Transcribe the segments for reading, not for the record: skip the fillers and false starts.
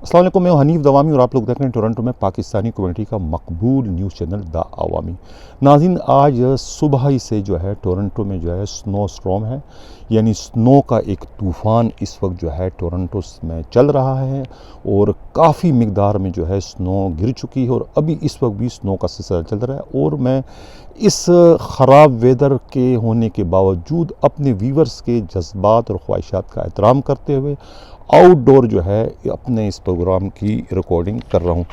अस्सलाम वालेकुम, मैं हनीफ दवामी और आप लोग देख रहे हैं टोरंटो में पाकिस्तानी कम्युनिटी का मकबूल न्यूज़ चैनल द अवामी। नाज़रीन, आज सुबह ही से जो है टोरंटो में जो है स्नो स्टॉर्म है, यानी स्नो का एक तूफ़ान इस वक्त जो है टोरंटो में चल रहा है और काफ़ी मिकदार में जो है स्नो गिर चुकी है और अभी इस वक्त भी स्नो का सिलसिला चल रहा है। और मैं इस ख़राब वेदर के होने के बावजूद अपने व्यूवर्स के जज्बात और ख्वाहिशात का एहतराम करते हुए आउटडोर जो है अपने इस प्रोग्राम की रिकॉर्डिंग कर रहा हूँ।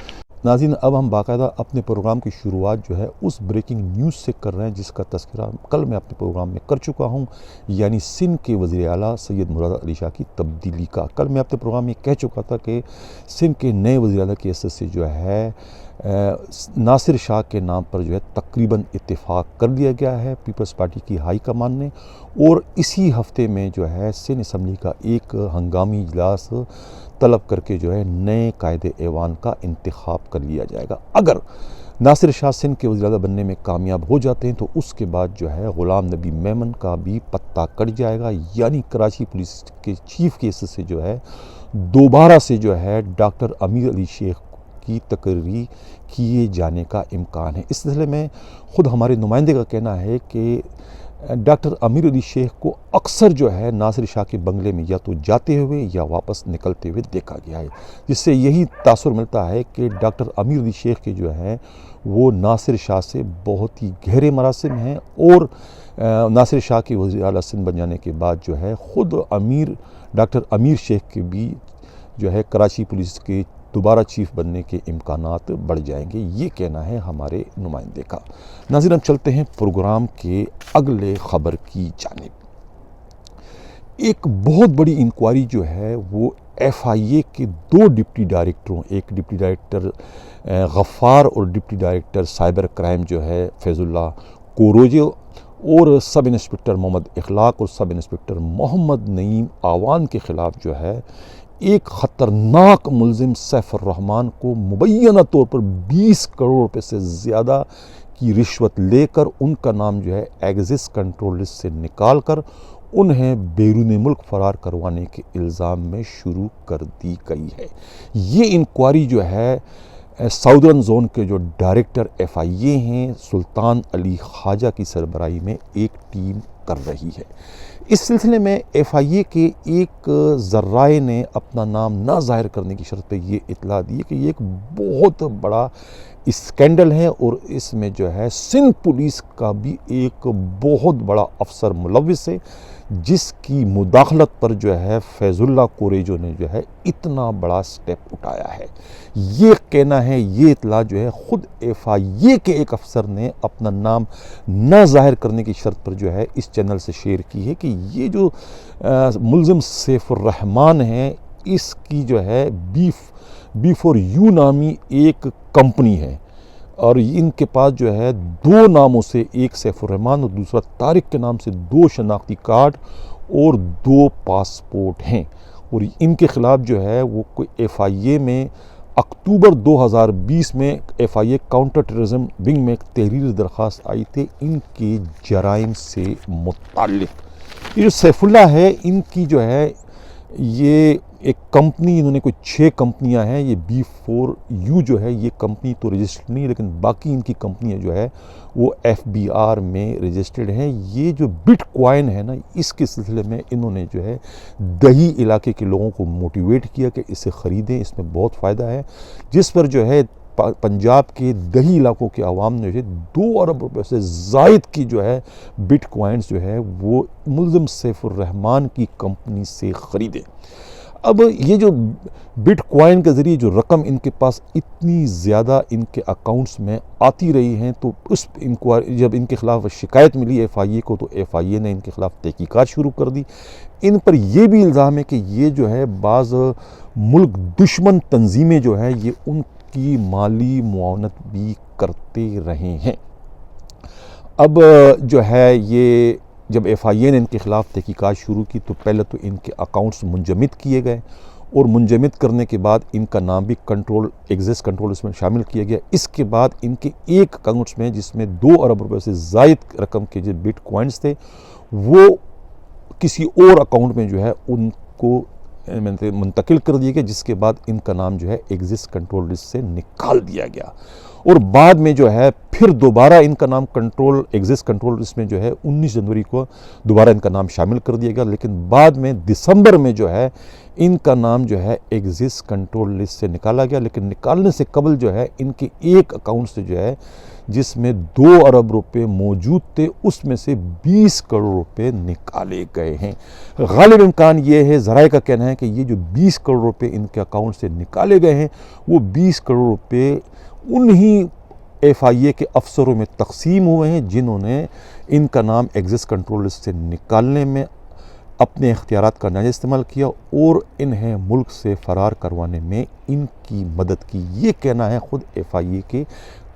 नाज़रीन, अब हम बाकायदा अपने प्रोग्राम की शुरुआत जो है उस ब्रेकिंग न्यूज़ से कर रहे हैं जिसका तज़किरा कल मैं अपने प्रोग्राम में कर चुका हूँ, यानी सिंध के वज़ीर आला सैयद मुराद अली शाह की तब्दीली का। कल मैं अपने प्रोग्राम में कह चुका था कि सिंध के नए वज़ीर आला की हैसियत से जो है नासिर शाह के नाम पर जो है तकरीबन इत्तेफाक कर लिया गया है पीपल्स पार्टी की हाई कमान ने, और इसी हफ्ते में जो है सिंध असम्बली का एक हंगामी इजलास तलब करके जो है नए कायदे ऐवान का इंतखाब कर लिया जाएगा। अगर नासिर शाह सिंध के वज़ीर आला बनने में कामयाब हो जाते हैं तो उसके बाद जो है ग़ुलाम नबी मेमन का भी पत्ता कट जाएगा, यानी कराची पुलिस के चीफ के हिस्से से जो है दोबारा से जो है डॉक्टर अमीर अली शेख की तकर्री किए जाने का इम्कान है। इस सिलसिले में ख़ुद हमारे नुमाइंदे का कहना है कि डॉक्टर अमीर अली शेख को अक्सर जो है नासिर शाह के बंगले में या तो जाते हुए या वापस निकलते हुए देखा गया है, जिससे यही तासुर मिलता है कि डॉक्टर अमीर अली शेख के जो हैं वो नासिर शाह से बहुत ही गहरे मरासिम हैं और नासिर शाह के वज़ीर आला सिंध बन जाने के बाद जो है ख़ुद डॉक्टर अमीर शेख के भी जो है कराची पुलिस के दोबारा चीफ बनने के इम्कानात बढ़ जाएंगे, ये कहना है हमारे नुमाइंदे का। नाज़रीन, हम चलते हैं प्रोग्राम के अगले ख़बर की जानिब। एक बहुत बड़ी इंक्वायरी जो है वो FIA के दो डिप्टी डायरेक्टरों, एक डिप्टी डायरेक्टर गफ़ार और डिप्टी डायरेक्टर साइबर क्राइम जो है फैज़ुल्लाह कोरोजो और सब इंस्पेक्टर मोहम्मद इखलाक और सब इंस्पेक्टर मोहम्मद नईम आवान के ख़िलाफ़ जो है एक ख़तरनाक मुलजिम सैफुर्रहमान को मुबैना तौर पर 20 करोड़ रुपए से ज़्यादा की रिश्वत लेकर उनका नाम जो है एग्जिस कंट्रोल लिस्ट से निकाल कर उन्हें बैरून मुल्क फ़रार करवाने के इल्ज़ाम में शुरू कर दी गई है। ये इंक्वायरी जो है साउदर्न जोन के जो डायरेक्टर FIA हैं सुल्तान अली ख्वाजा की सरबराही में एक टीम कर रही है। इस सिलसिले में FIA के एक ज़र्राए ने अपना नाम ना ज़ाहिर करने की शर्त पे ये इतला दी कि ये एक बहुत बड़ा स्कैंडल है और इसमें जो है सिंध पुलिस का भी एक बहुत बड़ा अफसर मुलविस है, जिसकी मुदाखलत पर जो है फैज़ुल्लाह कोरेजो ने जो है इतना बड़ा स्टेप उठाया है। ये कहना है, ये इतला जो है ख़ुद FIA के एक अफसर ने अपना नाम न ज़ाहिर करने की शर्त पर जो है इस चैनल से शेयर की है कि ये जो मुलजिम सैफुर्रहमान है इसकी जो है B4U नामी एक कंपनी है और इनके पास जो है दो नामों से, एक सैफुर्रहमान और दूसरा तारिक के नाम से, दो शनाख्ती कार्ड और दो पासपोर्ट हैं। और इनके ख़िलाफ़ जो है वो कोई FIA में अक्टूबर 2020 में FIA काउंटर टेररिज्म विंग में एक तहरीर दरख्वास्त आई थी इनके जराइम से मुताल्लिक़। ये जो सैफुल्लाह है इनकी जो है ये एक कंपनी, इन्होंने कोई 6 कंपनियां हैं। ये B4U जो है ये कंपनी तो रजिस्टर्ड नहीं है, लेकिन बाकी इनकी कंपनियां जो है वो FBR में रजिस्टर्ड हैं। ये जो बिटकॉइन है ना, इसके सिलसिले में इन्होंने जो है दही इलाके के लोगों को मोटिवेट किया कि इसे ख़रीदें, इसमें बहुत फ़ायदा है, जिस पर जो है पंजाब के दही इलाकों के आवाम ने जो है 2 अरब रुपये से ज़ायद की जो है बिटकॉइंस जो है वो मुलजिम सैफुर्रहमान की कंपनी से ख़रीदे। अब ये जो बिटकॉइन के ज़रिए जो रकम इनके पास इतनी ज़्यादा इनके अकाउंट्स में आती रही हैं, तो उस इंक्वायरी जब इनके ख़िलाफ़ शिकायत मिली FIA को तो FIA ने इनके ख़िलाफ़ तहकीकात शुरू कर दी। इन पर यह भी इल्ज़ाम है कि ये जो है बाज़ मुल्क दुश्मन तंजीमें जो है ये उनकी माली मुआवनत भी करते रहे हैं। अब जो है ये जब FIA ने इनके ख़िलाफ़ तहकीकात शुरू की तो पहले तो इनके अकाउंट्स मुंजमद किए गए और मुंजमद करने के बाद इनका नाम भी एग्जिस कंट्रोल इसमें शामिल किया गया। इसके बाद इनके एक अकाउंट्स में जिसमें 2 अरब रुपये से ज़ायद रकम के जो बिटकॉइंस थे वो किसी और अकाउंट में जो है उनको मुंतकिल कर दिए गए, जिसके बाद इनका नाम जो है एग्जिस्ट कंट्रोल लिस्ट से निकाल दिया गया। और बाद में जो है फिर दोबारा इनका नाम एग्जिस्ट कंट्रोल लिस्ट में जो है 19 जनवरी को दोबारा इनका नाम शामिल कर दिया गया। लेकिन बाद में दिसंबर में जो है इनका नाम जो है एग्जिस्ट कंट्रोल लिस्ट से निकाला गया। लेकिन निकालने से कबल जो है इनके एक अकाउंट से जो है जिसमें 2 अरब रुपए मौजूद थे, उसमें से 20 करोड़ रुपए निकाले गए हैं। गालिब इम्कान ये है, ज़राए का कहना है कि ये जो 20 करोड़ रुपए इनके अकाउंट से निकाले गए हैं वो 20 करोड़ रुपए उन्हीं FIA के अफसरों में तकसीम हुए हैं जिन्होंने इनका नाम एग्जिस्ट कंट्रोल लिस्ट से निकालने में अपने इख्तियारात का नाजायज़ इस्तेमाल किया और इन्हें मुल्क से फ़रार करवाने में इनकी मदद की। ये कहना है ख़ुद FIA के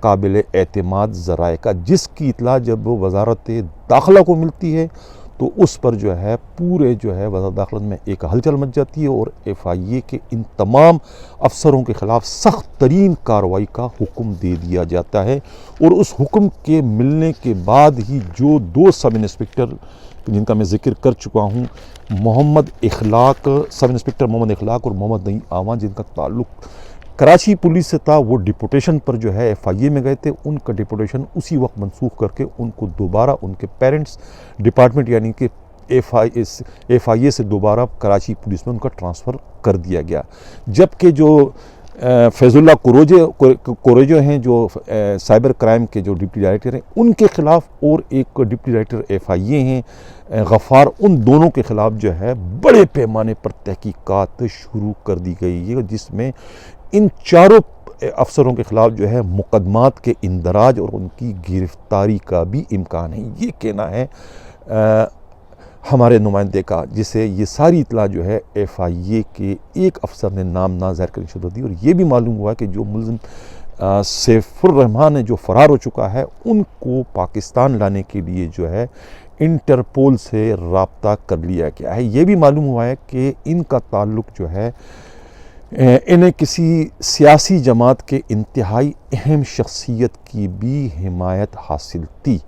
काबिल एतमाद ज़राए का, जिसकी इतला जब वज़ारत दाखिला को मिलती है तो उस पर जो है पूरे जो है वज़ारत दाखिला में एक हलचल मच जाती है और FIA के इन तमाम अफसरों के ख़िलाफ़ सख्त तरीन कार्रवाई का हुक्म दे दिया जाता है। और उस हुक्म के मिलने के बाद ही जो 2 सब इंस्पेक्टर जिनका मैं जिक्र कर चुका हूँ, सब इंस्पेक्टर मोहम्मद इखलाक और मोहम्मद नईम आवान, जिनका ताल्लुक़ कराची पुलिस से था, वो डिपोटेशन पर जो है FIA में गए थे। उनका डिपोटेशन उसी वक्त मनसूख करके उनको दोबारा उनके पेरेंट्स डिपार्टमेंट यानी कि FIA से दोबारा कराची पुलिस में उनका ट्रांसफ़र कर दिया गया। जबकि जो फैजुल्ला कोरोजो हैं, जो साइबर क्राइम के जो डिप्टी डायरेक्टर हैं, उनके ख़िलाफ़ और एक डिप्टी डायरेक्टर FIA हैं गफ़ार, उन दोनों के ख़िलाफ़ जो है बड़े पैमाने पर तहकीकात शुरू कर दी गई है, जिसमें इन चारों अफसरों के ख़िलाफ़ जो है मुकदमात के इंदराज और उनकी गिरफ्तारी का भी इम्कान है। ये कहना है हमारे नुमाइंदे का, जिसे ये सारी इतला जो है FIA के एक अफसर ने नाम ना ज़ाहिर करने की शुरुआत दी। और ये भी मालूम हुआ कि जो मुल्ज़िम सैफुर रहमान है जो फ़रार हो चुका है, उनको पाकिस्तान लाने के लिए जो है इंटरपोल से रब्ता कर लिया गया है। ये भी मालूम हुआ है कि इनका ताल्लुक़ जो है इन्हें किसी सियासी जमात के इंतहाई अहम शख्सियत की भी हिमायत हासिल थी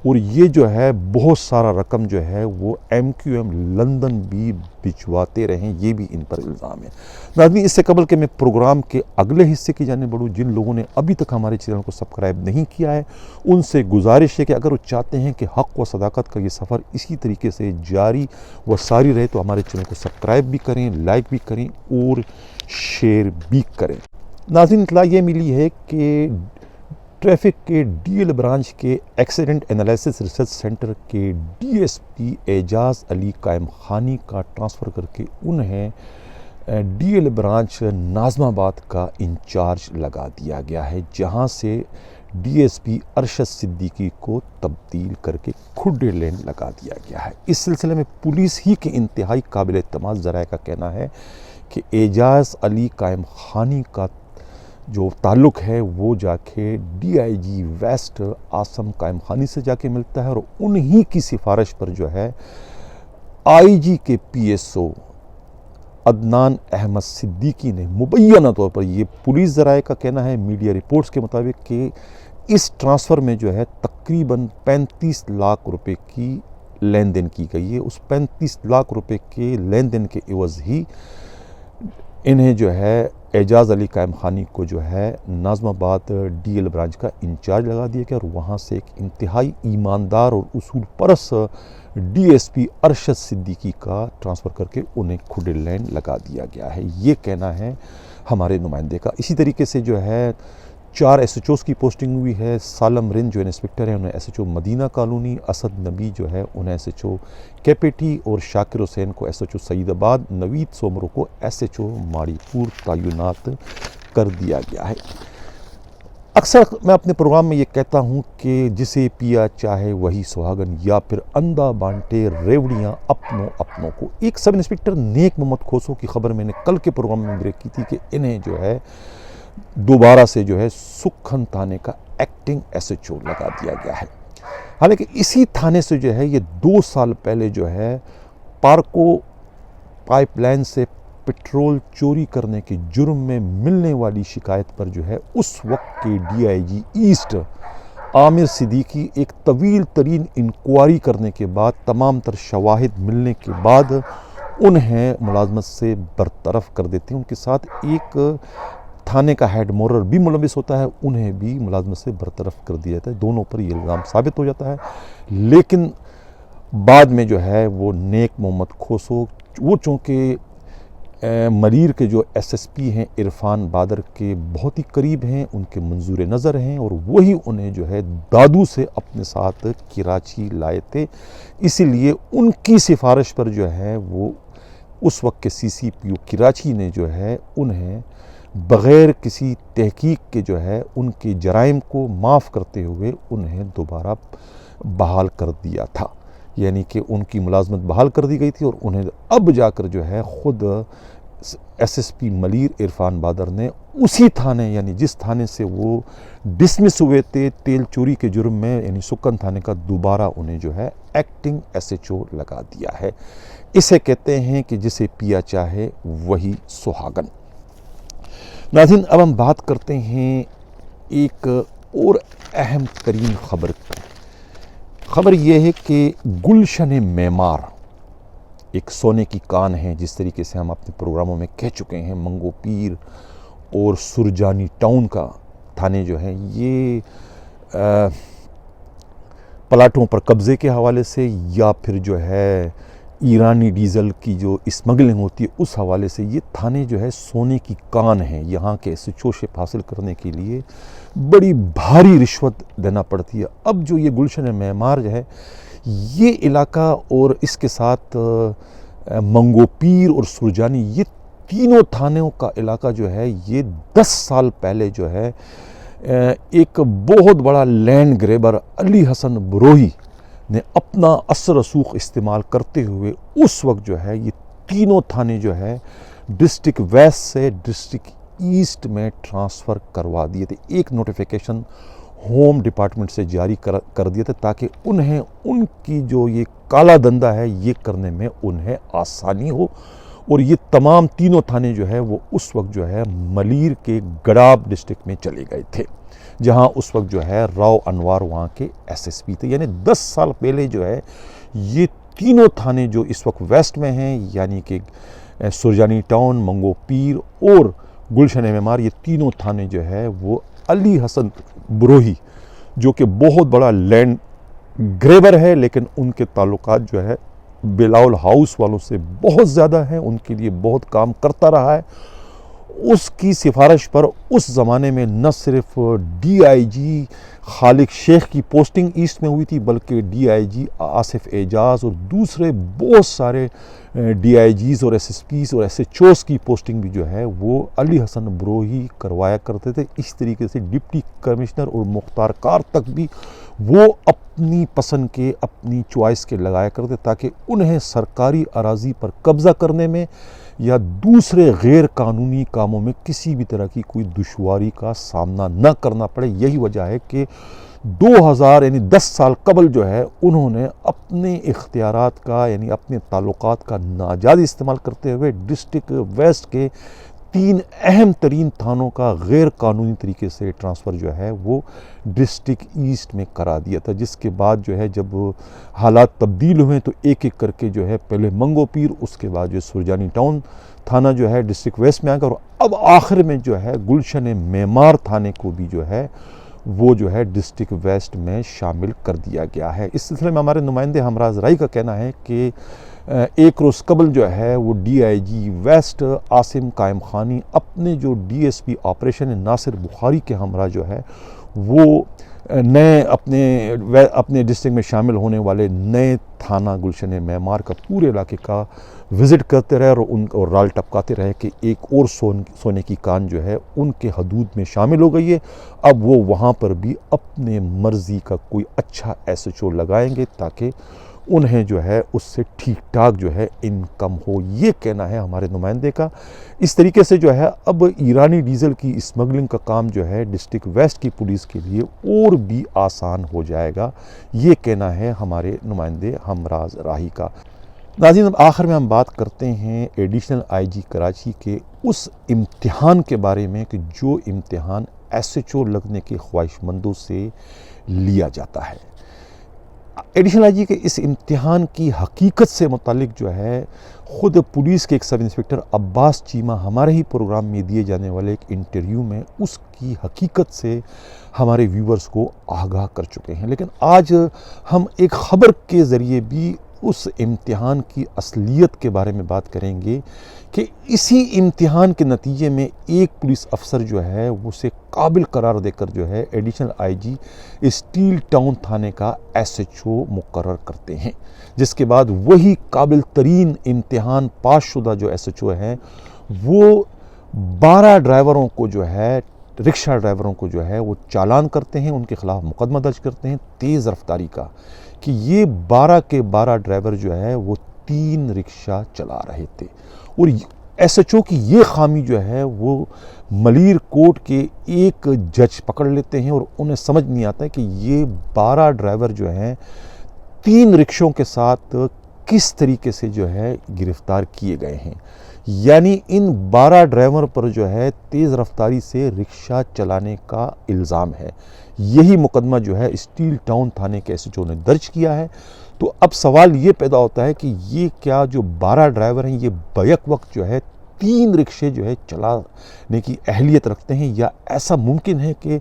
और ये जो है बहुत सारा रकम जो है वो MQM लंदन भी भिजवाते रहे, ये भी इन पर इल्ज़ाम है। नाज़रीन, इससे कबल के मैं प्रोग्राम के अगले हिस्से की जाने बढ़ूँ, जिन लोगों ने अभी तक हमारे चैनल को सब्सक्राइब नहीं किया है उनसे गुजारिश है कि अगर वो चाहते हैं कि हक़ व सदाकत का ये सफ़र इसी तरीके से जारी व सारी रहे तो हमारे चैनल को सब्सक्राइब भी करें, लाइक भी करें और शेयर भी करें। नाज़रीन, इत्तला ये मिली है कि ट्रैफिक के DL ब्रांच के एक्सीडेंट एनालिसिस रिसर्च सेंटर के DSP एजाज़ अली कायम खानी का ट्रांसफ़र करके उन्हें DL ब्रांच नाज़माबाद का इंचार्ज लगा दिया गया है, जहां से DSP अरशद सिद्दीकी को तब्दील करके खुड्डे लैंड लगा दिया गया है। इस सिलसिले में पुलिस ही के इंतहाई काबिल एतमाद ज़राए का कहना है कि एजाज़ अली कायम खानी का जो ताल्लुक़ है वो जाके DIG वेस्ट आसम कायम खानी से जाके मिलता है और उन्हीं की सिफारिश पर जो है IG के PSO अदनान अहमद सिद्दीकी ने मुबैना तौर पर, ये पुलिस ज़राए का कहना है मीडिया रिपोर्ट्स के मुताबिक, कि इस ट्रांसफ़र में जो है तकरीबन 35 लाख रुपए की लेन देन की गई है। उस 35 लाख रुपए के लेन देन के एवज़ ही इन्हें जो है एजाज़ अली कायम खानी को जो है नाज़माबाद DL ब्रांच का इंचार्ज लगा दिया गया और वहाँ से एक इंतहाई ईमानदार और उसूल परस्त DSP अरशद सिद्दीकी का ट्रांसफ़र करके उन्हें खुड्डे लैंड लगा दिया गया है। ये कहना है हमारे नुमाइंदे का। इसी तरीके से जो है 4 SHOs की पोस्टिंग हुई है। सालम रिंद जो इंस्पेक्टर हैं उन्हें SHO मदीना कॉलोनी, असद नबी जो है उन्हें SHO कैपेटी और शाकिर हुसैन को SHO सईदाबाद, नवीद सोमरो को SHO माड़ीपुर तैनात कर दिया गया है। अक्सर मैं अपने प्रोग्राम में ये कहता हूँ कि जिसे पिया चाहे वही सुहागन, या फिर अंधा बांटे रेवड़ियाँ अपनों को। एक सब इंस्पेक्टर नेक मोहम्मद खोसो की खबर मैंने कल के प्रोग्राम में ब्रेक की थी कि इन्हें जो है दोबारा से जो है सुखन थाने का एक्टिंग SHO लगा दिया गया है। हालांकि इसी थाने से जो है ये 2 साल पहले जो है पार्को पाइपलाइन से पेट्रोल चोरी करने के जुर्म में मिलने वाली शिकायत पर जो है उस वक्त के DIG ईस्ट आमिर सिद्दीकी एक तवील तरीन इंक्वायरी करने के बाद, तमाम तर शवाहिद मिलने के बाद उन्हें मुलाजमत से बरतरफ कर देते हैं। उनके साथ एक थाने का हेड मोरर भी मुलविस होता है, उन्हें भी मुलाजमत से बरतरफ कर दिया जाता है। दोनों पर ये इल्ज़ाम साबित हो जाता है। लेकिन बाद में जो है वो नेक मोहम्मद खोसो, वो चूँकि मरीर के जो एसएसपी हैं इरफान बादर के बहुत ही करीब हैं, उनके मंजूर नज़र हैं, और वही उन्हें जो है दादू से अपने साथ कराची लाए थे। इसीलिए उनकी सिफारिश पर जो है वो उस वक्त के सीसीपीओ कराची ने जो है उन्हें बग़ैर किसी तहकीक के जो है उनके जराइम को माफ़ करते हुए उन्हें दोबारा बहाल कर दिया था। यानी कि उनकी मुलाजमत बहाल कर दी गई थी और उन्हें अब जाकर जो है ख़ुद एसएसपी मलीर इरफान बादर ने उसी थाने, यानी जिस थाने से वो डिसमिस हुए थे तेल चोरी के जुर्म में, यानी सुकन थाने का, दोबारा उन्हें जो है एक्टिंग एसएचओ लगा दिया है। इसे कहते हैं कि जिसे पिया चाहे वही सुहागन। नाज़रीन, अब हम बात करते हैं एक और अहम तरीन खबर यह है कि गुलशन मेमार एक सोने की कान है। जिस तरीके से हम अपने प्रोग्रामों में कह चुके हैं, मंगो पीर और सुरजानी टाउन का थाने जो है ये प्लाटों पर कब्ज़े के हवाले से या फिर जो है ईरानी डीज़ल की जो स्मगलिंग होती है उस हवाले से ये थाने जो है सोने की कान है। यहाँ के एसएचओशिप हासिल करने के लिए बड़ी भारी रिश्वत देना पड़ती है। अब जो ये गुलशन मेमार जो है ये इलाका और इसके साथ मंगो पीर और सुरजानी, ये तीनों थानों का इलाका जो है ये 10 साल पहले जो है एक बहुत बड़ा लैंड ग्रेबर अली हसन बरोही ने अपना असर रसूख इस्तेमाल करते हुए उस वक्त जो है ये तीनों थाने जो है डिस्ट्रिक्ट वेस्ट से डिस्ट्रिक्ट ईस्ट में ट्रांसफ़र करवा दिए थे। एक नोटिफिकेशन होम डिपार्टमेंट से जारी कर दिए थे ताकि उन्हें उनकी जो ये काला धंधा है ये करने में उन्हें आसानी हो। और ये तमाम तीनों थाने जो है वो उस वक्त जो है मलीर के गडाब डिस्ट्रिक्ट में चले गए थे, जहां उस वक्त जो है राव अनवार वहाँ के एसएसपी थे। यानी 10 साल पहले जो है ये तीनों थाने जो इस वक्त वेस्ट में हैं, यानी कि सुरजानी टाउन, मंगो पीर और गुलशन मेमार, ये तीनों थाने जो है वो अली हसन बरोही, जो कि बहुत बड़ा लैंड ग्रेबर है, लेकिन उनके ताल्लुकात जो है बिलावल हाउस वालों से बहुत ज़्यादा है, उनके लिए बहुत काम करता रहा है। उसकी सिफारिश पर उस ज़माने में न सिर्फ डीआईजी खालिक शेख की पोस्टिंग ईस्ट में हुई थी, बल्कि डीआईजी आसिफ एजाज और दूसरे बहुत सारे डीआईजीज़ और एसएसपीज़ और एसएचओज़ की पोस्टिंग भी जो है वो अली हसन बरोही करवाया करते थे। इस तरीके से डिप्टी कमिश्नर और मुख्तार कार तक भी वो अपनी पसंद के, अपनी चॉइस के लगाया करते, ताकि उन्हें सरकारी अराजी पर कब्ज़ा करने में या दूसरे गैर कानूनी कामों में किसी भी तरह की कोई दुश्वारी का सामना न करना पड़े। यही वजह है कि 2000 यानी 10 साल कबल जो है उन्होंने अपने इख्तियारात का, यानी अपने ताल्लुकात का नाजायज़ इस्तेमाल करते हुए डिस्ट्रिक्ट वेस्ट के 3 अहम तरीन थानों का गैर कानूनी तरीके से ट्रांसफ़र जो है वो डिस्ट्रिक्ट ईस्ट में करा दिया था। जिसके बाद जो है जब हालात तब्दील हुए तो एक एक करके जो है पहले मंगो पीर, उसके बाद जो सुरजानी टाउन थाना जो है डिस्ट्रिक्ट वेस्ट में आ गया, और अब आखिर में जो है गुलशन मेमार थाने को भी जो है वो जो है डिस्ट्रिक्ट वेस्ट में शामिल कर दिया गया है। इस सिलसिले में हमारे नुमाइंदे हमराज राई का कहना है कि एक रोज़ कबल जो है वो डीआईजी वेस्ट आसिम कायम खानी अपने जो डीएसपी ऑपरेशन नासिर बुखारी के हमरा जो है वो नए अपने डिस्ट्रिक्ट में शामिल होने वाले नए थाना गुलशन मेमार का पूरे इलाके का विज़िट करते रहे और राल टपकाते रहे कि एक और सोने की कान जो है उनके हदूद में शामिल हो गई है। अब वो वहाँ पर भी अपने मर्ज़ी का कोई अच्छा एसएचओ लगाएंगे ताकि उन्हें जो है उससे ठीक ठाक जो है इनकम हो, ये कहना है हमारे नुमाइंदे का। इस तरीके से जो है अब ईरानी डीज़ल की स्मगलिंग का काम जो है डिस्ट्रिक्ट वेस्ट की पुलिस के लिए और भी आसान हो जाएगा, ये कहना है हमारे नुमाइंदे हमराज राही का। नाज़रीन, अब आखिर में हम बात करते हैं एडिशनल आईजी कराची के उस इम्तिहान के बारे में कि जो इम्तिहान एसएचओ लगने के ख्वाहिशमंदों से लिया जाता है। एडिशनल आईजी के इस इम्तिहान की हकीकत से मुतालिक जो है ख़ुद पुलिस के एक सब इंस्पेक्टर अब्बास चीमा हमारे ही प्रोग्राम में दिए जाने वाले एक इंटरव्यू में उसकी हकीकत से हमारे व्यूवर्स को आगाह कर चुके हैं। लेकिन आज हम एक ख़बर के ज़रिए भी उस इम्तिहान की असलियत के बारे में बात करेंगे कि इसी इम्तिहान के नतीजे में एक पुलिस अफसर जो है उसे काबिल करार देकर जो है एडिशनल आईजी स्टील टाउन थाने का एसएचओ मुकर्रर करते हैं, जिसके बाद वही काबिल तरीन इम्तिहान पासशुदा जो एसएचओ है वो 12 ड्राइवरों को जो है रिक्शा ड्राइवरों को जो है वो चालान करते हैं, उनके ख़िलाफ़ मुकदमा दर्ज करते हैं तेज़ रफ्तारी का, कि ये 12 के 12 ड्राइवर जो है वो 3 रिक्शा चला रहे थे। और एसएचओ की ये खामी जो है वो मलीर कोर्ट के एक जज पकड़ लेते हैं और उन्हें समझ नहीं आता है कि ये 12 ड्राइवर जो हैं 3 रिक्शों के साथ किस तरीके से जो है गिरफ्तार किए गए हैं। यानी इन 12 ड्राइवर पर जो है तेज़ रफ्तारी से रिक्शा चलाने का इल्ज़ाम है। यही मुकदमा जो है स्टील टाउन थाने के एसएचओ ने दर्ज किया है। तो अब सवाल ये पैदा होता है कि ये क्या जो 12 ड्राइवर हैं ये बैक वक्त जो है 3 रिक्शे जो है चलाने की अहलियत रखते हैं, या ऐसा मुमकिन है कि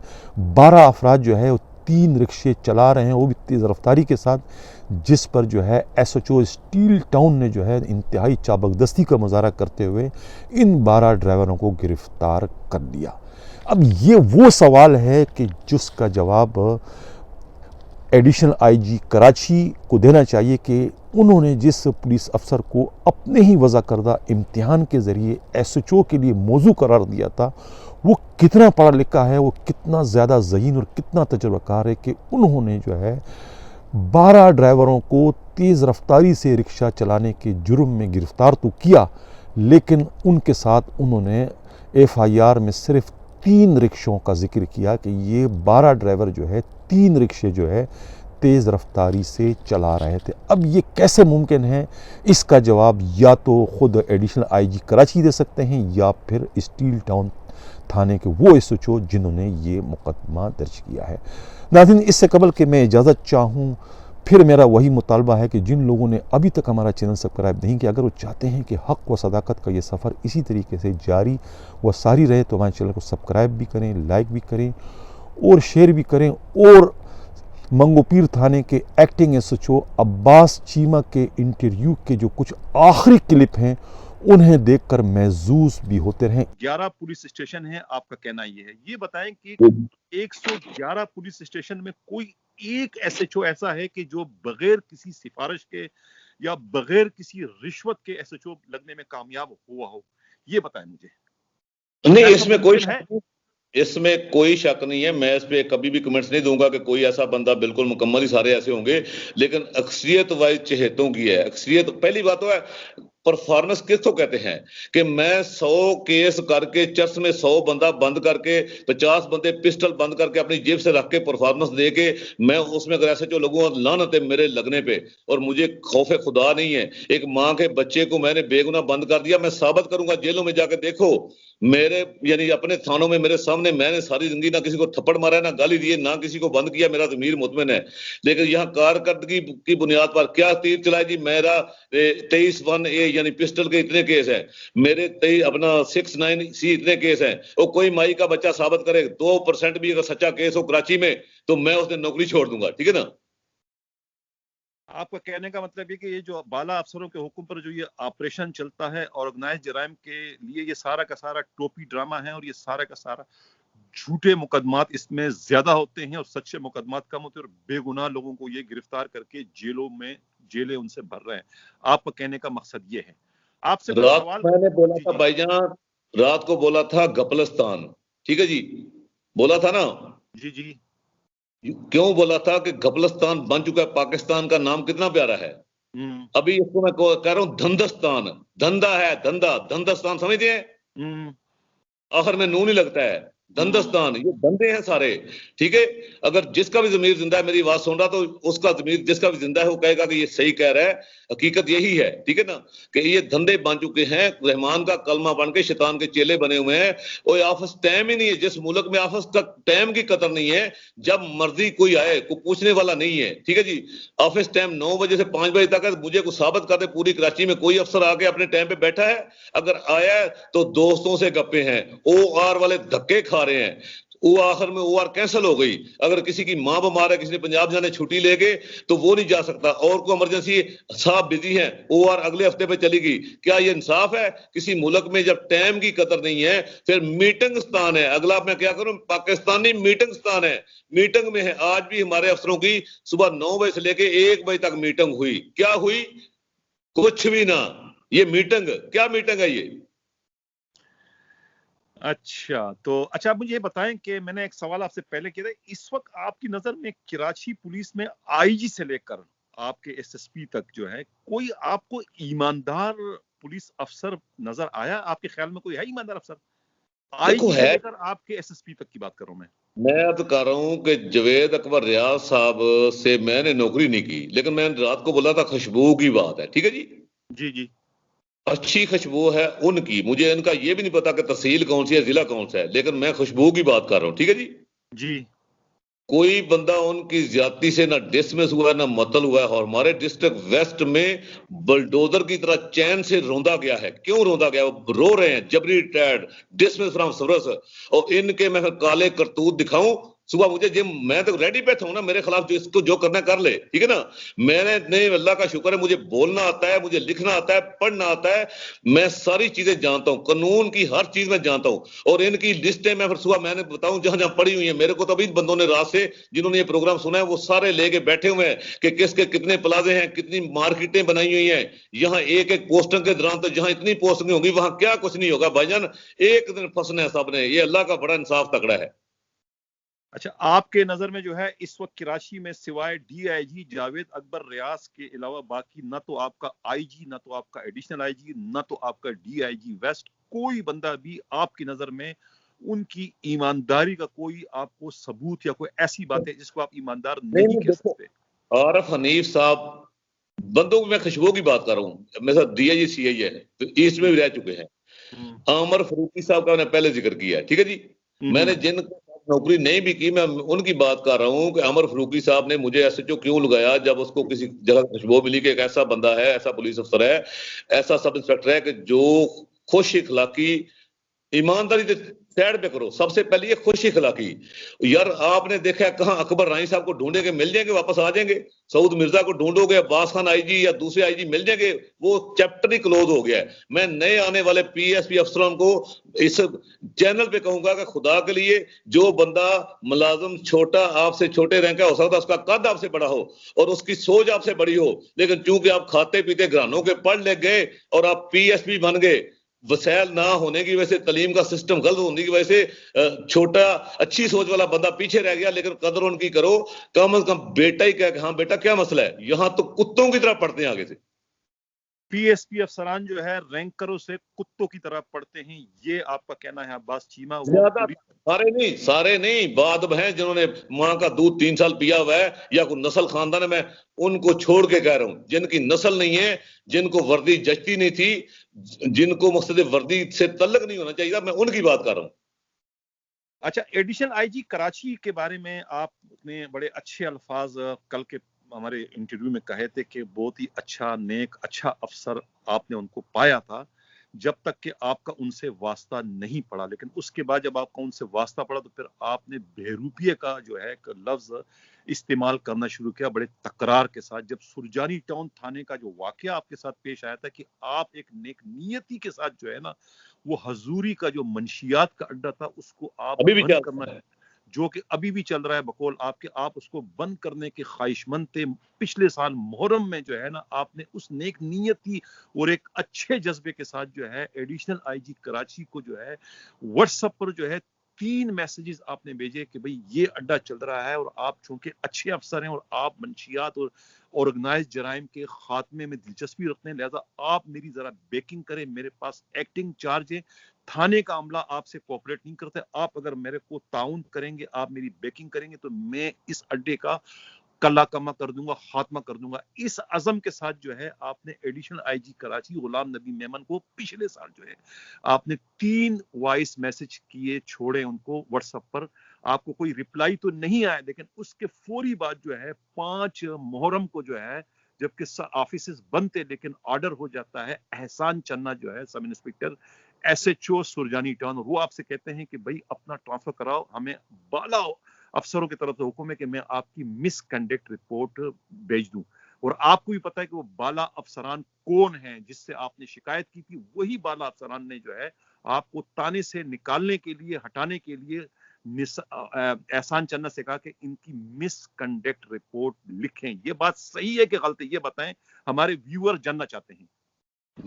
12 अफराद जो है वो 3 रिक्शे चला रहे हैं वो भी तेज़ रफ्तारी के साथ, जिस पर जो है एसएचओ स्टील टाउन ने जो है इंतहाई चाबकदस्ती का मुजाहरा करते हुए इन 12 ड्राइवरों को गिरफ्तार कर लिया। अब ये वो सवाल है कि जिसका जवाब एडिशनल आईजी कराची को देना चाहिए कि उन्होंने जिस पुलिस अफसर को अपने ही वज़ा करदा इम्तिहान के ज़रिए एसएचओ के लिए मौजू करार दिया था वो कितना पढ़ा लिखा है, वो कितना ज़्यादा ज़हीन और कितना तजुर्बाकार है कि उन्होंने जो है 12 ड्राइवरों को तेज़ रफ्तारी से रिक्शा चलाने के जुर्म में गिरफ़्तार तो किया, लेकिन उनके साथ उन्होंने एफआईआर में सिर्फ 3 रिक्शों का जिक्र किया कि ये 12 ड्राइवर जो है 3 रिक्शे जो है तेज़ रफ्तारी से चला रहे थे। अब ये कैसे मुमकिन है, इसका जवाब या तो ख़ुद एडिशनल आईजी कराची दे सकते हैं या फिर स्टील टाउन थाने के वो एसएचओ जिन्होंने ये मुकदमा दर्ज किया है। नाज़रीन, इससे कबल कि मैं इजाज़त चाहूँ, फिर मेरा वही मुतालबा है कि जिन लोगों ने अभी तक हमारा चैनल सब्सक्राइब नहीं किया, अगर वो चाहते हैं कि हक़ व सदाकत का ये सफ़र इसी तरीके से जारी व सारी रहे तो हमारे चैनल को सब्सक्राइब भी करें, लाइक भी करें और शेयर भी करें। और मंगोपीर थाने के एक्टिंग एसएचओ अब्बास चीमा के इंटरव्यू के जो कुछ आखिरी क्लिप हैं उन्हें देखकर महजूज भी होते रहें। 11 पुलिस स्टेशन है, आपका कहना ये है, ये बताएं कि 111 पुलिस स्टेशन में कोई एक एसएचओ ऐसा है कि जो बगैर किसी सिफारिश के या बगैर किसी रिश्वत के एसएचओ लगने में कामयाब हुआ हो, ये बताएं मुझे। नहीं, इसमें कोई शक नहीं है। मैं इस पे कभी भी कमेंट्स नहीं दूंगा कि कोई ऐसा बंदा, बिल्कुल मुकम्मल ही सारे ऐसे होंगे, लेकिन अक्सरियत वाइज चहेतों की है। अक्सरियत पहली बात तो है परफॉर्मेंस किसको कहते हैं कि मैं 100 केस करके चर्च में 100 बंदा बंद करके 50 बंदे पिस्टल बंद करके अपनी जेब से रख के परफॉर्मेंस दे के मैं उसमें अगर ऐसे जो लोगों लानत है मेरे लगने पे और मुझे खौफ खुदा नहीं है। एक माँ के बच्चे को मैंने बेगुनाह बंद कर दिया, मैं साबित करूंगा, जेलों में जाके देखो मेरे यानी अपने थानों में मेरे सामने मैंने सारी जिंदगी ना किसी को थप्पड़ मारा है, ना गाली दी है, ना किसी को बंद किया, मेरा ज़मीर मुतमिन है। लेकिन यहाँ कारकर्दगी की बुनियाद पर क्या तीर चलाए जी, मेरा 23(1)A यानी पिस्टल के इतने केस हैं, मेरे अपना 6(9)C इतने केस हैं। और कोई माई का बच्चा साबित करे 2% भी अगर सच्चा केस हो कराची में तो मैं उसने नौकरी छोड़ दूंगा, ठीक है ना। आपका कहने का मतलब ये कि ये जो बाला अफसरों के हुक्म पर जो ये ऑपरेशन चलता है ऑर्गेनाइज जराइम के लिए, ये सारा का सारा टोपी ड्रामा है और ये सारा का सारा झूठे मुकदमात इसमें ज्यादा होते हैं और सच्चे मुकदमात कम होते हैं और बेगुनाह लोगों को ये गिरफ्तार करके जेलें उनसे भर रहे हैं। आपका कहने का मकसद ये है। आपसे रात मैंने बोला था भाईजान, रात को बोला था गपलस्तान, ठीक है जी, बोला था ना जी जी। क्यों बोला था कि गपलस्तान बन चुका है, पाकिस्तान का नाम कितना प्यारा है। अभी इसको मैं कह रहा हूं धंधस्तान, धंधा है, धंधा, धंधस्तान समझते हैं, आखिर में नून ही लगता है। धंधस्तान, ये धंधे हैं सारे। ठीक है, अगर जिसका भी ज़मीर जिंदा है, मेरी बात सुन रहा, तो उसका ज़मीर जिसका भी जिंदा है वो कहेगा कि ये सही कह रहा है, हकीकत यही है। ठीक है ना, कि ये धंधे बन चुके हैं, रहमान का कलमा बन के शैतान के चेले बने हुए हैं। और ऑफिस टाइम ही नहीं है, जिस मुल्क में ऑफिस का टाइम की कदर नहीं है, जब मर्जी कोई आए, कोई पूछने वाला नहीं है। ठीक है जी, ऑफिस टाइम 9 बजे से 5 बजे तक है। मुझे को साबित कर दे पूरी कराची में कोई अफसर आके अपने टाइम पे बैठा है? अगर आया है तो दोस्तों से गप्पे हैं, OR वाले धक्के खा रहे हैं। वो आखिर में OR कैंसिल हो गई। अगर किसी की मां बीमार है, किसी ने पंजाब जाने छुट्टी लेके, तो वो नहीं जा सकता, और कोई इमरजेंसी, साहब बिजी हैं, OR अगले हफ्ते पे चली गई। क्या ये इंसाफ है? किसी मुल्क में जब टाइम की कदर नहीं है, फिर मीटिंग स्थान है। अगला मैं क्या करूं, पाकिस्तानी मीटिंग स्थान है, मीटिंग में है। आज भी हमारे अफसरों की सुबह 9 बजे से लेके 1 बजे तक मीटिंग हुई। क्या हुई? कुछ भी ना। ये मीटिंग, क्या मीटिंग है ये? अच्छा, तो अच्छा, आप मुझे ये बताएं कि मैंने एक सवाल आपसे पहले किया था, इस वक्त आपकी नजर में कराची पुलिस में IG से लेकर आपके SSP तक जो है, कोई आपको ईमानदार पुलिस अफसर नजर आया? आपके ख्याल में कोई है ईमानदार अफसर? देखो IG से है, लेकर आपके SSP तक की बात कर रहा हूं मैं। मैं तो कह रहा हूं कि जवेद अकबर रियाज साहब से मैंने नौकरी नहीं की, लेकिन मैंने रात को बोला था खुशबू की बात है। ठीक है जी, जी जी। अच्छी खुशबू है उनकी। मुझे इनका ये भी नहीं पता कि तहसील कौन सी है, जिला कौन सा है, लेकिन मैं खुशबू की बात कर रहा हूं। ठीक है जी, जी। कोई बंदा उनकी ज्यादती से ना डिसमिस हुआ है, ना मुअत्तल हुआ है। और हमारे डिस्ट्रिक्ट वेस्ट में बुलडोजर की तरह चैन से रौंदा गया है। क्यों रौंदा गया? वो रो रहे हैं, जबरी रिटायर्ड, डिसमिस फ्रॉम सर्विस। और इनके मैं फिर काले करतूत दिखाऊं? सुबह मुझे जिम, मैं तो रेडी बैठा हूं ना, मेरे खिलाफ जो इसको जो करना कर ले। ठीक है ना, मैंने नहीं, अल्लाह का शुक्र है, मुझे बोलना आता है, मुझे लिखना आता है, पढ़ना आता है, मैं सारी चीजें जानता हूं, कानून की हर चीज मैं जानता हूं। और इनकी लिस्टें मैं फिर सुबह मैंने बताऊं जहां जहां पड़ी हुई है। मेरे को तो अभी बंदों ने रात से, जिन्होंने ये प्रोग्राम सुना है, वो सारे लेके बैठे हुए हैं कि किसके कितने प्लाजे हैं, कितनी मार्केटें बनाई हुई हैं। यहाँ एक एक पोस्टिंग के दौरान तो जहां इतनी पोस्टिंग होगी, वहां क्या कुछ नहीं होगा भाईजान। एक दिन फंसना है सबने। ये अल्लाह का बड़ा इंसाफ तगड़ा है। अच्छा, आपके नजर में जो है इस वक्त कराची में सिवाय DIG जावेद अकबर रियाज के अलावा बाकी ना तो आपका IG, ना तो आपका एडिशनल IG, ना तो आपका DIG वेस्ट, कोई बंदा भी आपकी नजर में उनकी ईमानदारी का कोई आपको सबूत या कोई ऐसी बात है जिसको आप ईमानदार नहीं नहीं नहीं, कह देखो, सकते? आरफ हनीफ साहब, बंदों की मैं खुशबू की बात कर रहा हूँ, मेरे साथ DIG CI है, तो ईस्ट में भी रह चुके हैं। हम्म आमर फरूकी साहब का मैंने पहले जिक्र किया है। ठीक है जी, मैंने हम्म जिन नौकरी नहीं भी की, मैं उनकी बात कर रहा हूं कि अमर फरूकी साहब ने मुझे SHO क्यों लगाया, जब उसको किसी जगह खुशबू मिली कि एक ऐसा बंदा है, ऐसा पुलिस अफसर है, ऐसा सब इंस्पेक्टर है कि जो खुश इखलाकी, ईमानदारी से साइड पे करो। सबसे पहले ये खुश इखलाकी। यार आपने देखा है कहां अकबर रानी साहब को ढूंढेंगे, मिल जाएंगे, वापस आ जाएंगे। सऊद मिर्जा को ढूंढोगे, अब्बास खान IG या दूसरे IG मिल जाएंगे, वो चैप्टर ही क्लोज हो गया है। मैं नए आने वाले PSP अफसरों को इस चैनल पे कहूंगा कि खुदा के लिए, जो बंदा मुलाजिम छोटा, आपसे छोटे रैंक का हो सकता है, उसका कद आपसे बड़ा हो और उसकी सोच आपसे बड़ी हो, लेकिन चूंकि आप खाते पीते घरानों के पढ़ ले गए और आप PSP बन गए, वसैल ना होने की वजह से, तालीम का सिस्टम गलत होने की वजह से, छोटा अच्छी सोच वाला बंदा पीछे रह गया। लेकिन कदर उनकी करो, कम से कम बेटा ही कह, हाँ बेटा क्या मसला है, यहां तो कुत्तों की तरह पढ़ते हैं आगे से। PSP अफसरान जो है रैंकरों से कुत्तों की तरह पढ़ते हैं, ये आपका कहना है अब्बास चीमा? वो ज्यादा पूरी सारे नहीं, सारे नहीं, बाद हैं जिन्होंने मां का दूध 3 साल पिया हुआ है, या कोई नस्ल खानदान है, मैं उनको छोड़ के कह रहा हूं। जिनकी नस्ल नहीं है, जिनको वर्दी जचती नहीं थी, जिनको मकसद वर्दी से तल्लक नहीं होना चाहिए था, मैं उनकी बात कर रहा हूं। अच्छा, एडिशनल IG कराची के बारे में आपने बड़े अच्छे अल्फाज कल के हमारे इंटरव्यू में कहे थे कि बहुत ही अच्छा, नेक, अच्छा अफसर आपने उनको पाया था जब तक कि आपका उनसे वास्ता नहीं पड़ा। लेकिन उसके बाद जब आपका उनसे वास्ता पड़ा तो फिर आपने बेरूपिये का जो है एक लफ्ज इस्तेमाल करना शुरू किया बड़े तकरार के साथ, जब सुरजानी टाउन थाने का जो वाकया आपके साथ पेश आया था कि आप एक नेक नियति के साथ जो है ना, वो हजूरी का जो मंशियात का अड्डा था उसको आप अभी भी बंद चल करना, रहा है। जो कि अभी भी चल रहा है बकौल आपके, आप उसको बंद करने के ख्वाहिशमंद थे। पिछले साल मुहर्रम में जो है ना, आपने उस नेक नियति और एक अच्छे जज्बे के साथ जो है एडिशनल IG कराची को जो है व्हाट्सएप पर जो है 3 मैसेजेस आपने भेजे कि भाई ये अड्डा चल रहा है और आप चूंकि अच्छे अफसर हैं और आप मंशियात और ऑर्गेनाइज जराइम के खात्मे में दिलचस्पी रखते हैं, लिहाजा आप मेरी जरा बेकिंग करें, मेरे पास एक्टिंग चार्ज है, थाने का अमला आपसे कोऑपरेट नहीं करते। आप अगर मेरे को ताउन करेंगे, आप मेरी बैकिंग करेंगे, तो मैं इस अड्डे का कल्ला कमा कर दूंगा, खात्मा कर दूंगा। इस अज़म के साथ जो है आपने एडिशनल आईजी कराची गुलाम नबी मेमन को पिछले साल जो है आपने 3 वॉइस मैसेज किए, छोड़े उनको व्हाट्सएप पर। आपको कोई रिप्लाई तो नहीं आया, लेकिन उसके फौरी बाद जो है 5 मुहर्रम को जो है, जबकि ऑफिस बंद थे, लेकिन ऑर्डर हो जाता है। एहसान चन्ना जो है sub inspector SHO Surjani town, वो आपसे कहते हैं कि भाई अपना ट्रांसफर कराओ, हमें बाला अफसरों की तरफ से हुक्म है कि मैं आपकी मिसकंडक्ट रिपोर्ट भेज दूं। और आपको भी पता है कि वो बाला अफसरान कौन है जिससे आपने शिकायत की थी। वही बाला अफसरान ने जो है आपको ताने से निकालने के लिए, हटाने के लिए एहसान चन्ना से कहा कि इनकी मिसकंडक्ट रिपोर्ट लिखें। ये बात सही है कि गलत है, ये बताएं, हमारे व्यूअर जानना चाहते हैं।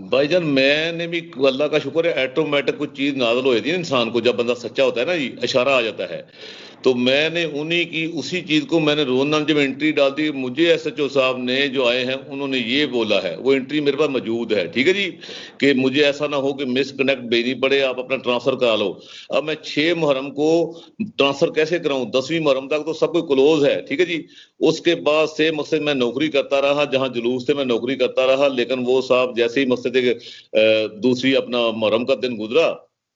भाईजान मैंने भी, अल्लाह का शुक्र है, ऑटोमेटिक कुछ चीज नाज़िल हो जाती है इंसान को, जब बंदा सच्चा होता है ना जी, इशारा आ जाता है। तो मैंने उन्हीं की उसी चीज को मैंने रोजनामे जब एंट्री डाल दी, मुझे SHO साहब ने जो आए हैं उन्होंने ये बोला है, वो एंट्री मेरे पास मौजूद है, ठीक है जी, कि मुझे ऐसा ना हो कि मिसकनेक्ट भेजनी पड़े, आप अपना ट्रांसफर करा लो। अब मैं 6 मुहर्रम को ट्रांसफर कैसे कराऊं? 10वीं मुहर्रम तक तो सब कुछ क्लोज है, ठीक है जी। उसके बाद से मकसद मैं नौकरी करता रहा, जहां जुलूस थे मैं नौकरी करता रहा, लेकिन वो साहब जैसे ही मकसद दूसरी अपना मुहर्रम का दिन गुजरा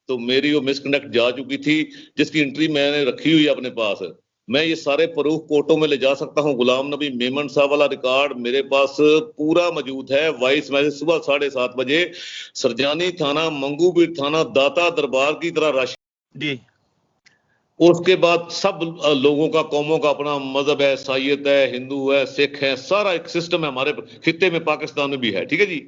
तो मेरी वो मिसकंडक्ट जा चुकी थी, जिसकी एंट्री मैंने रखी हुई है अपने पास। मैं ये सारे प्रूफ कोर्टों में ले जा सकता हूं। गुलाम नबी मेमन साहब वाला रिकॉर्ड मेरे पास पूरा मौजूद है। वॉइस मैसेज सुबह 7:30 बजे सरजानी थाना, मंगूबीर थाना, दाता दरबार की तरह रश। जी। उसके बाद सब लोगों का, कौमों का अपना मजहब है, ईसाईयत है, हिंदू है, सिख है, सारा एक सिस्टम है हमारे खित्ते में, पाकिस्तान में भी है, ठीक है जी।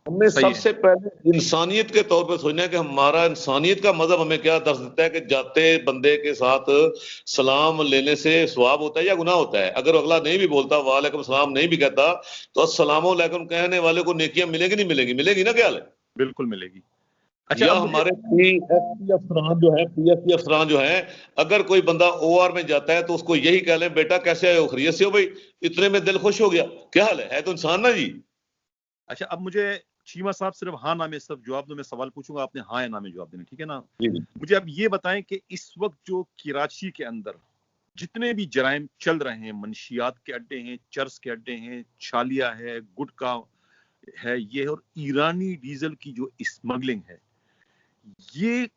हमें सही है। सबसे पहले इंसानियत के तौर पे सोचना है कि हमारा इंसानियत का मजहब हमें क्या दर्ज देता है कि जाते बंदे के साथ सलाम लेने से सवाब होता है या गुनाह होता है। अगर अगला नहीं भी बोलता, वालेकुम सलाम नहीं भी कहता, तो अस्सलाम वालेकुम कहने वाले को नेकियां मिलेंगी नहीं मिलेंगी? मिलेगी ना, क्या हाल है? बिल्कुल मिलेगी। अच्छा, या अब मुझे हमारे PSP अफसरान जो है, PSP अफसरान जो है, अगर कोई बंदा OR में जाता है तो उसको यही कह ले, बेटा कैसे आए हो, खैरियत से हो भाई, इतने में दिल खुश हो गया, क्या हाल है तो इंसान ना जी। अच्छा, अब मुझे चीमा साहब सिर्फ हाँ ना में सब जवाब दो, मैं सवाल पूछूंगा, आपने हाँ या ना में जवाब देना, ठीक है ना? जी। मुझे अब ये बताएं कि इस वक्त जो कराची के अंदर जितने भी जराइम चल रहे हैं, मनशियात के अड्डे हैं, चर्च के अड्डे हैं, छालिया है, गुटका है, ये और ईरानी डीजल की जो स्मगलिंग है, ये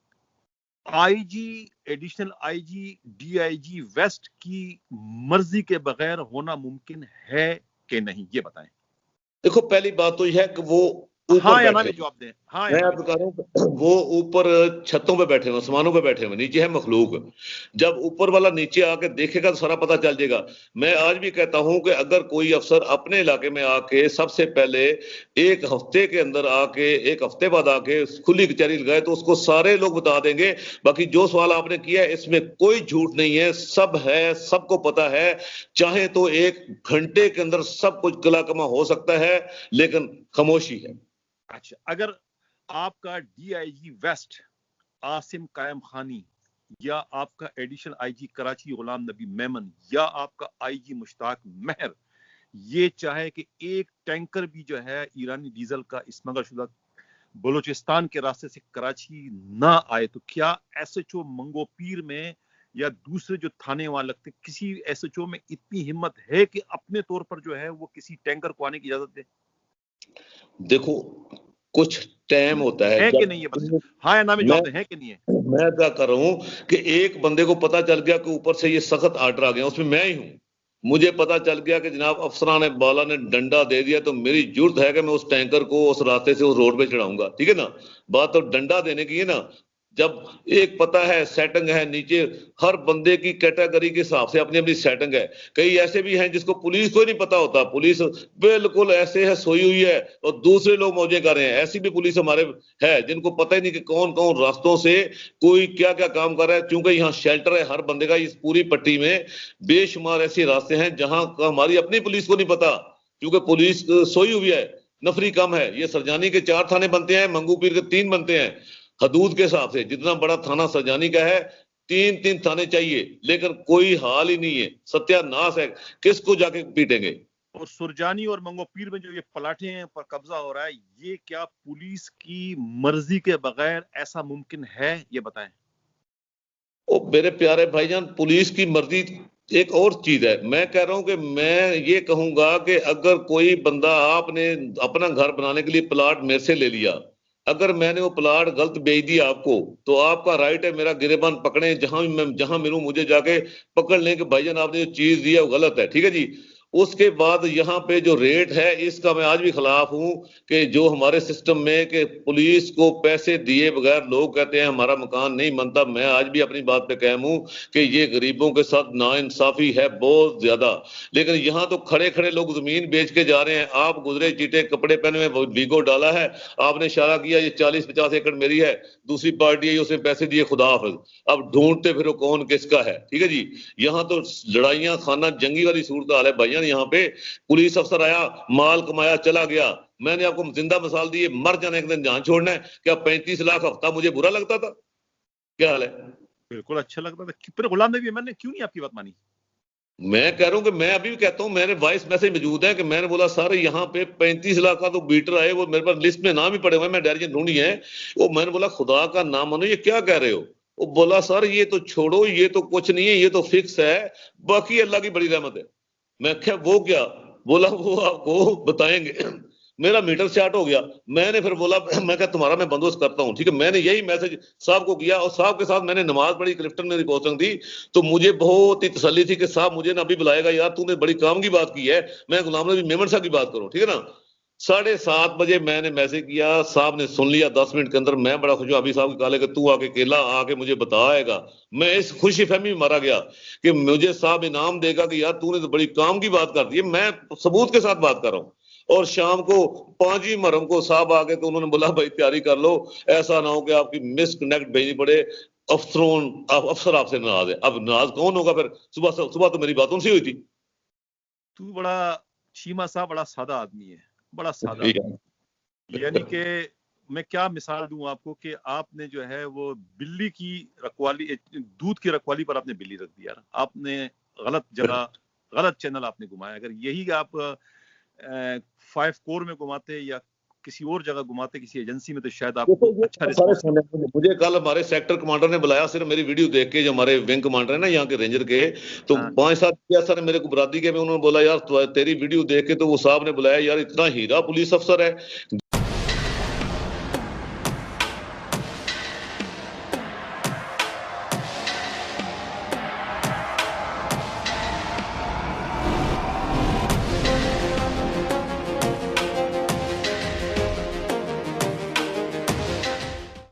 IG, additional IG, DIG west की मर्जी के बगैर होना मुमकिन है कि नहीं, ये बताएं। देखो पहली बात तो यह है कि वो हाँ या ऊपर ना बैठे में जवाब दें। हाँ या मैं ना में आपको जवाब कह रहा हूँ, वो ऊपर छतों पे बैठे हुए, आसमानों पे बैठे हुए, नीचे है मखलूक। जब ऊपर वाला नीचे आके देखेगा तो सारा पता चल जाएगा। मैं आज भी कहता हूं कि अगर कोई अफसर अपने इलाके में आके सबसे पहले एक हफ्ते के अंदर आके, एक हफ्ते बाद आके खुली कचहरी लगाए तो उसको सारे लोग बता देंगे। बाकी जो सवाल आपने किया है इसमें कोई झूठ नहीं है, सब है, सबको पता है। चाहे तो 1 घंटे के अंदर सब कुछ कलाकमा हो सकता है, लेकिन खामोशी है। अच्छा, अगर आपका DIG वेस्ट आसिम कायम खानी या आपका एडिशनल IG कराची गुलाम नबी मेमन या आपका IG मुश्ताक महर ये चाहे कि एक टैंकर भी जो है ईरानी डीजल का स्मगल शुदा बलूचिस्तान के रास्ते से कराची ना आए, तो क्या SHO मंगोपीर में या दूसरे जो थाने वहां लगते, किसी SHO में इतनी हिम्मत है कि अपने तौर पर जो है वो किसी टैंकर को आने की इजाजत दे? देखो कुछ टाइम होता है कि नहीं, ये बताइए, हाँ या ना में जवाब दें, है कि नहीं है? मैं क्या कर रहा हूं कि एक बंदे को पता चल गया कि ऊपर से ये सख्त आर्डर आ गया, उसमें मैं ही हूं। मुझे पता चल गया कि जनाब अफसरान बाला ने डंडा दे दिया, तो मेरी जरूरत है कि मैं उस टैंकर को उस रास्ते से उस रोड पे चढ़ाऊंगा, ठीक है ना? बात तो डंडा देने की है ना। जब एक पता है सेटिंग है नीचे, हर बंदे की कैटेगरी के हिसाब से अपनी अपनी सेटिंग है। कई ऐसे भी हैं जिसको पुलिस को ही नहीं पता होता, पुलिस बिल्कुल ऐसे है सोई हुई है और दूसरे लोग मौजे कर रहे हैं। ऐसी भी पुलिस हमारे है जिनको पता ही नहीं कि कौन कौन रास्तों से कोई क्या क्या काम कर रहा है। क्योंकि यहाँ शेल्टर है हर बंदे का, इस पूरी पट्टी में बेशुमार ऐसे रास्ते हैं जहां हमारी अपनी पुलिस को नहीं पता, क्योंकि पुलिस सोई हुई है, नफरी कम है। ये सरजानी के 4 थाने बनते हैं, मंगूपीर के 3 बनते हैं। हदूद के हिसाब से जितना बड़ा थाना सरजानी का है, 3 थाने चाहिए, लेकिन कोई हाल ही नहीं है, सत्यानाश है। किसको जाके पीटेंगे? और सुरजानी और मंगोपीर में जो ये पलाटे हैं पर कब्जा हो रहा है, ये क्या पुलिस की मर्जी के बगैर ऐसा मुमकिन है? ये बताएं। ओ मेरे प्यारे भाईजान, पुलिस की मर्जी एक और चीज है। मैं कह रहा हूं कि मैं ये कहूंगा कि अगर कोई बंदा, आपने अपना घर बनाने के लिए प्लाट मेरे से ले लिया, अगर मैंने वो प्लाट गलत बेच दिया आपको, तो आपका राइट है मेरा गिरेबान पकड़े, जहां मिलूं मुझे जाके पकड़ लें कि भाईजान आपने जो चीज दी है वो गलत है, ठीक है जी। उसके बाद यहाँ पे जो रेट है, इसका मैं आज भी खिलाफ हूं कि जो हमारे सिस्टम में कि पुलिस को पैसे दिए बगैर लोग कहते हैं हमारा मकान नहीं बनता। मैं आज भी अपनी बात पे कायम हूं कि ये गरीबों के साथ नाइंसाफी है बहुत ज्यादा। लेकिन यहाँ तो खड़े खड़े लोग जमीन बेच के जा रहे हैं। आप गुजरे चीटे कपड़े पहने हुए वीगो डाला है, आपने इशारा किया ये 40-50 एकड़ मेरी है, दूसरी पार्टी है उसने पैसे दिए, खुदा हाफिज। अब ढूंढते फिर कौन किसका है, ठीक है जी। यहाँ तो लड़ाइयां खाना जंगी वाली सूरत हाल है भाईजान। यहाँ पे पुलिस अफसर आया, माल कमाया, चला गया। मैंने आपको जिंदा मिसाल दी है, मर जाने एक दिन जान छोड़ना है। क्या 35 लाख हफ्ता मुझे बुरा लगता था? क्या हाल है? बिल्कुल अच्छा लगता था। फिर गुलाम नबी मैंने क्यों नहीं आपकी बात मानी? मैं कह रहा हूं कि मैं अभी भी कहता हूं, मेरे वॉइस मैसेज मौजूद है कि मैंने बोला सर यहाँ पे 35 लाख का तो बीटर आए, वो मेरे पास लिस्ट में नाम ही पड़े हुए, मैं डायरेक्शन ढूंढी है। वो मैंने बोला खुदा का नाम मानो, ये क्या कह रहे हो? वो बोला सर ये तो छोड़ो, ये तो कुछ नहीं है, ये तो फिक्स है, बाकी अल्लाह की बड़ी रहमत है। मैं क्या, वो क्या? बोला वो आपको बताएंगे। मेरा मीटर स्टार्ट हो गया। मैंने फिर बोला, मैं क्या तुम्हारा मैं बंदोबस्त करता हूँ, ठीक है। मैंने यही मैसेज साहब को किया और साहब के साथ मैंने नमाज पढ़ी, क्लिफ्टन में रिपोर्टिंग दी, तो मुझे बहुत ही तसल्ली थी कि साहब मुझे ना अभी बुलाएगा, यार तूने बड़ी काम की बात की है, मैं गुलाम नबी मेमन साहब की बात करूँ, ठीक है ना। 7:30 बजे मैंने मैसेज किया, साहब ने सुन लिया 10 मिनट के अंदर। मैं बड़ा खुश हूं, अभी साहब काले कि तू आके अकेला आके मुझे बताएगा। मैं इस खुशी फहमी में मारा गया कि मुझे साहब इनाम देगा कि यार तूने तो बड़ी काम की बात कर दी है। मैं सबूत के साथ बात कर रहा हूं। और शाम को 5 मुहर्रम को साहब आके तो उन्होंने बोला भाई तैयारी कर लो, ऐसा ना हो कि आपकी मिसकनेक्ट भेजनी पड़े, अफसर आपसे नाराज है। अब नाराज कौन होगा फिर? सुबह तो मेरी बात उनसे हुई थी। तू बड़ा चीमा सा बड़ा सादा आदमी है, बड़ा सादा आदमी। यानी कि मैं क्या मिसाल दूं आपको कि आपने जो है वो बिल्ली की रखवाली, दूध की रखवाली पर आपने बिल्ली रख दिया। आपने गलत जगह, गलत चैनल आपने घुमाया। अगर यही आप 5 कोर में घुमाते या किसी और जगह घुमाते, किसी एजेंसी में, तो शायद आपको अच्छा रिस्पॉन्स। मुझे कल हमारे सेक्टर कमांडर ने बुलाया, सिर्फ मेरी वीडियो देख के, जो हमारे विंग कमांडर है ना यहाँ के रेंजर के, तो 5-7 सर मेरे को बरादी के में, उन्होंने बोला यार तेरी वीडियो देख के तो वो साहब ने बुलाया, यार इतना हीरा पुलिस अफसर है,